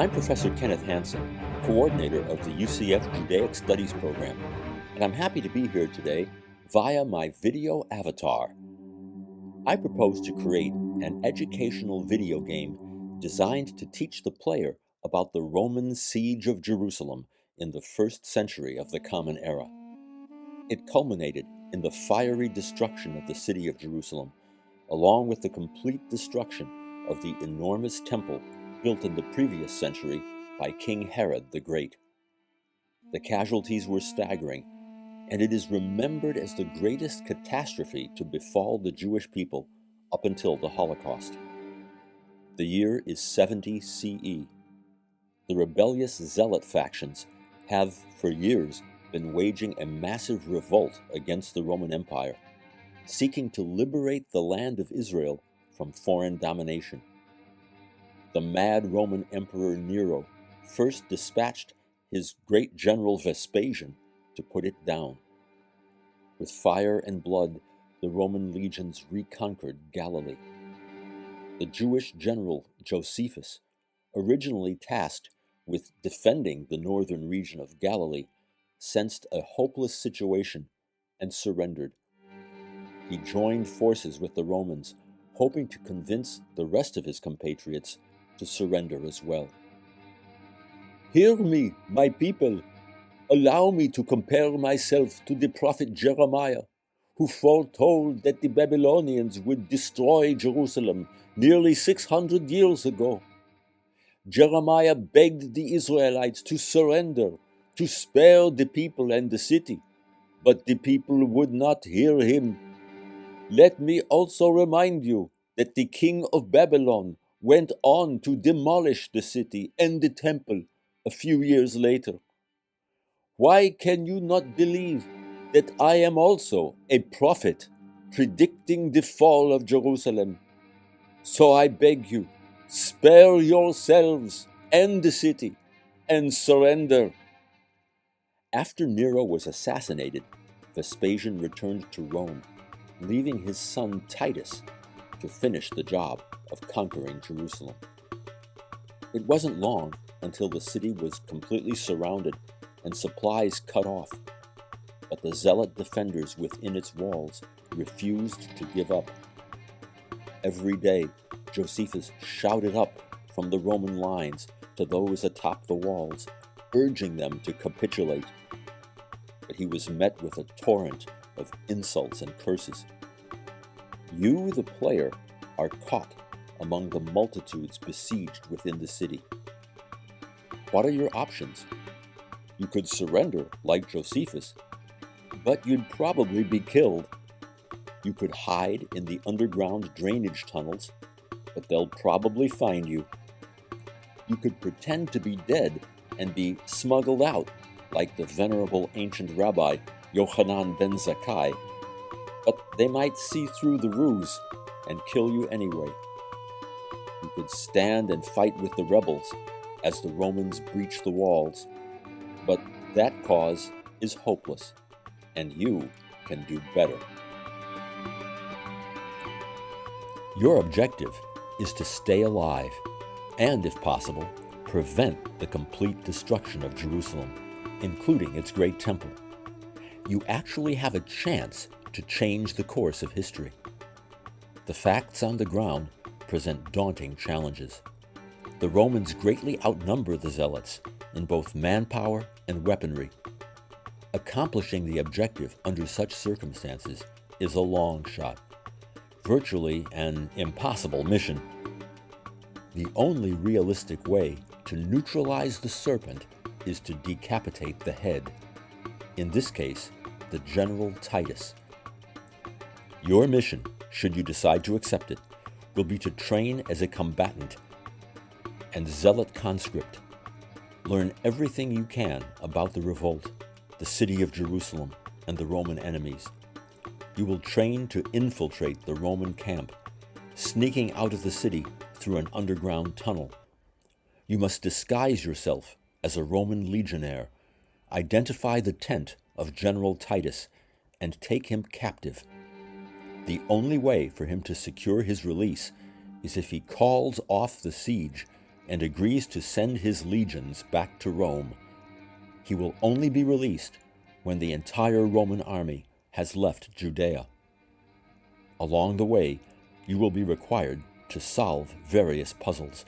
I'm Professor Kenneth Hansen, coordinator of the UCF Judaic Studies program, and I'm happy to be here today via my video avatar. I propose to create an educational video game designed to teach the player about the Roman siege of Jerusalem in the first century of the Common Era. It culminated in the fiery destruction of the city of Jerusalem, along with the complete destruction of the enormous temple built in the previous century by King Herod the Great. The casualties were staggering, and it is remembered as the greatest catastrophe to befall the Jewish people up until the Holocaust. The year is 70 CE. The rebellious zealot factions have, for years, been waging a massive revolt against the Roman Empire, seeking to liberate the land of Israel from foreign domination. The mad Roman Emperor Nero first dispatched his great general Vespasian to put it down. With fire and blood, the Roman legions reconquered Galilee. The Jewish general Josephus, originally tasked with defending the northern region of Galilee, sensed a hopeless situation and surrendered. He joined forces with the Romans, hoping to convince the rest of his compatriots to surrender as well. "Hear me, my people. Allow me to compare myself to the prophet Jeremiah, who foretold that the Babylonians would destroy Jerusalem nearly 600 years ago. Jeremiah begged the Israelites to surrender, to spare the people and the city, but the people would not hear him. Let me also remind you that the king of Babylon went on to demolish the city and the temple a few years later. Why can you not believe that I am also a prophet predicting the fall of Jerusalem? So I beg you, spare yourselves and the city and surrender." After Nero was assassinated, Vespasian returned to Rome, leaving his son Titus to finish the job of conquering Jerusalem. It wasn't long until the city was completely surrounded and supplies cut off, but the zealot defenders within its walls refused to give up. Every day, Josephus shouted up from the Roman lines to those atop the walls, urging them to capitulate. But he was met with a torrent of insults and curses. You, the player, are caught among the multitudes besieged within the city. What are your options? You could surrender like Josephus, but you'd probably be killed. You could hide in the underground drainage tunnels, but they'll probably find you. You could pretend to be dead and be smuggled out, like the venerable ancient rabbi Yochanan ben Zakkai, but they might see through the ruse and kill you anyway. You could stand and fight with the rebels as the Romans breach the walls, but that cause is hopeless, and you can do better. Your objective is to stay alive and, if possible, prevent the complete destruction of Jerusalem, including its great temple. You actually have a chance to change the course of history. The facts on the ground present daunting challenges. The Romans greatly outnumber the Zealots in both manpower and weaponry. Accomplishing the objective under such circumstances is a long shot, virtually an impossible mission. The only realistic way to neutralize the serpent is to decapitate the head, in this case, the General Titus. Your mission, should you decide to accept it, will be to train as a combatant and zealot conscript. Learn everything you can about the revolt, the city of Jerusalem, and the Roman enemies. You will train to infiltrate the Roman camp, sneaking out of the city through an underground tunnel. You must disguise yourself as a Roman legionnaire, identify the tent of General Titus, and take him captive. The only way for him to secure his release is if he calls off the siege and agrees to send his legions back to Rome, he will only be released when the entire Roman army has left Judea. Along the way, you will be required to solve various puzzles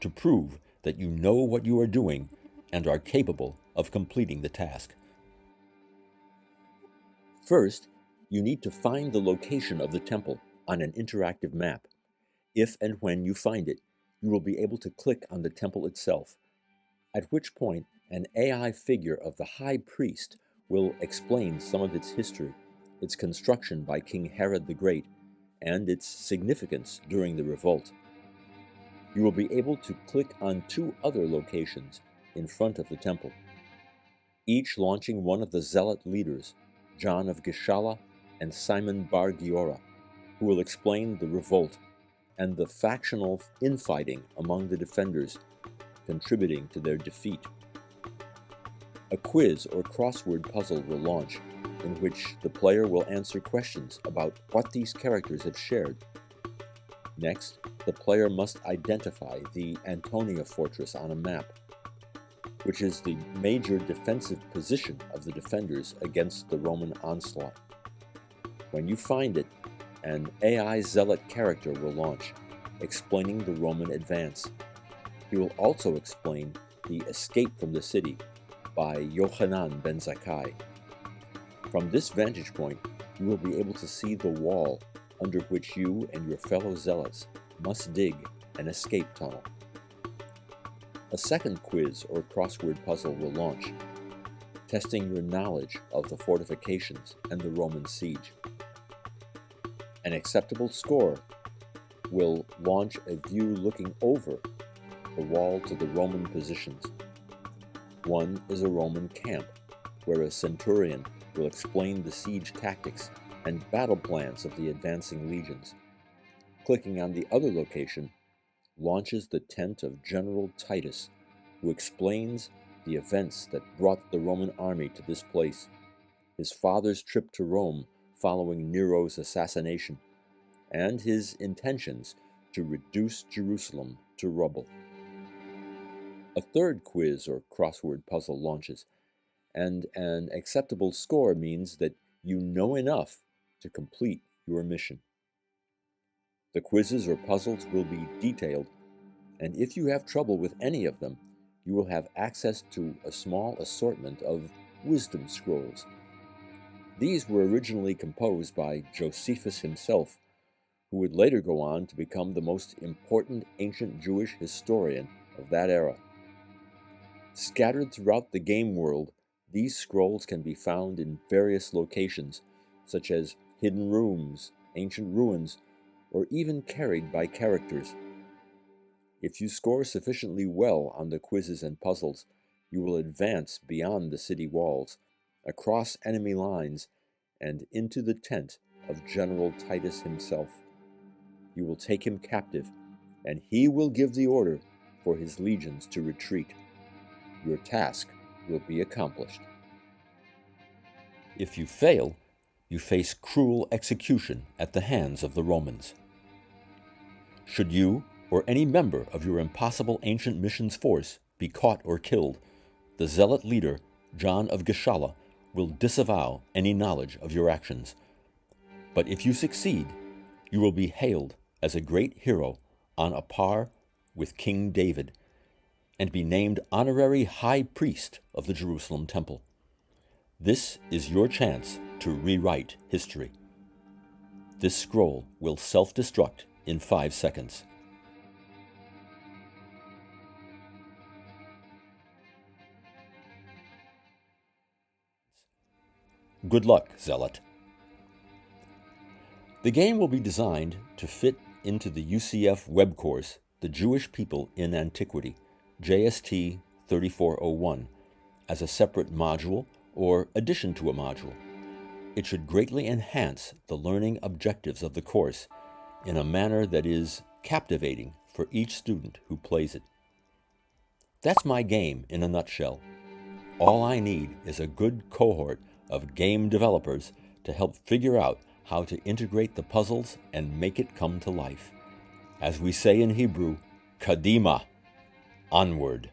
to prove that you know what you are doing and are capable of completing the task. First, you need to find the location of the temple on an interactive map. If and when you find it, you will be able to click on the temple itself, at which point an AI figure of the high priest will explain some of its history, its construction by King Herod the Great, and its significance during the revolt. You will be able to click on 2 other locations in front of the temple, each launching one of the zealot leaders, John of Gischala and Simon Bar Giora, who will explain the revolt and the factional infighting among the defenders, contributing to their defeat. A quiz or crossword puzzle will launch, in which the player will answer questions about what these characters have shared. Next, the player must identify the Antonia fortress on a map, which is the major defensive position of the defenders against the Roman onslaught. When you find it, an AI zealot character will launch, explaining the Roman advance. He will also explain the escape from the city by Yochanan ben Zakkai. From this vantage point, you will be able to see the wall under which you and your fellow zealots must dig an escape tunnel. A second quiz or crossword puzzle will launch, testing your knowledge of the fortifications and the Roman siege. An acceptable score will launch a view looking over the wall to the Roman positions. One is a Roman camp, where a centurion will explain the siege tactics and battle plans of the advancing legions. Clicking on the other location launches the tent of General Titus, who explains the events that brought the Roman army to this place, his father's trip to Rome following Nero's assassination, and his intentions to reduce Jerusalem to rubble. A third quiz or crossword puzzle launches, and an acceptable score means that you know enough to complete your mission. The quizzes or puzzles will be detailed, and if you have trouble with any of them, you will have access to a small assortment of wisdom scrolls. These were originally composed by Josephus himself, who would later go on to become the most important ancient Jewish historian of that era. Scattered throughout the game world, these scrolls can be found in various locations, such as hidden rooms, ancient ruins, or even carried by characters. If you score sufficiently well on the quizzes and puzzles, you will advance beyond the city walls, across enemy lines, and into the tent of General Titus himself. You will take him captive, and he will give the order for his legions to retreat. Your task will be accomplished. If you fail, you face cruel execution at the hands of the Romans. Should you or any member of your impossible ancient missions force be caught or killed, the zealot leader, John of Gischala, will disavow any knowledge of your actions. But if you succeed, you will be hailed as a great hero on a par with King David, and be named honorary high priest of the Jerusalem temple. This is your chance to rewrite history. This scroll will self-destruct in 5 seconds. Good luck, Zealot. The game will be designed to fit into the UCF web course, The Jewish People in Antiquity, JST 3401, as a separate module or addition to a module. It should greatly enhance the learning objectives of the course in a manner that is captivating for each student who plays it. That's my game in a nutshell. All I need is a good cohort of game developers to help figure out how to integrate the puzzles and make it come to life. As we say in Hebrew, Kadima. Onward.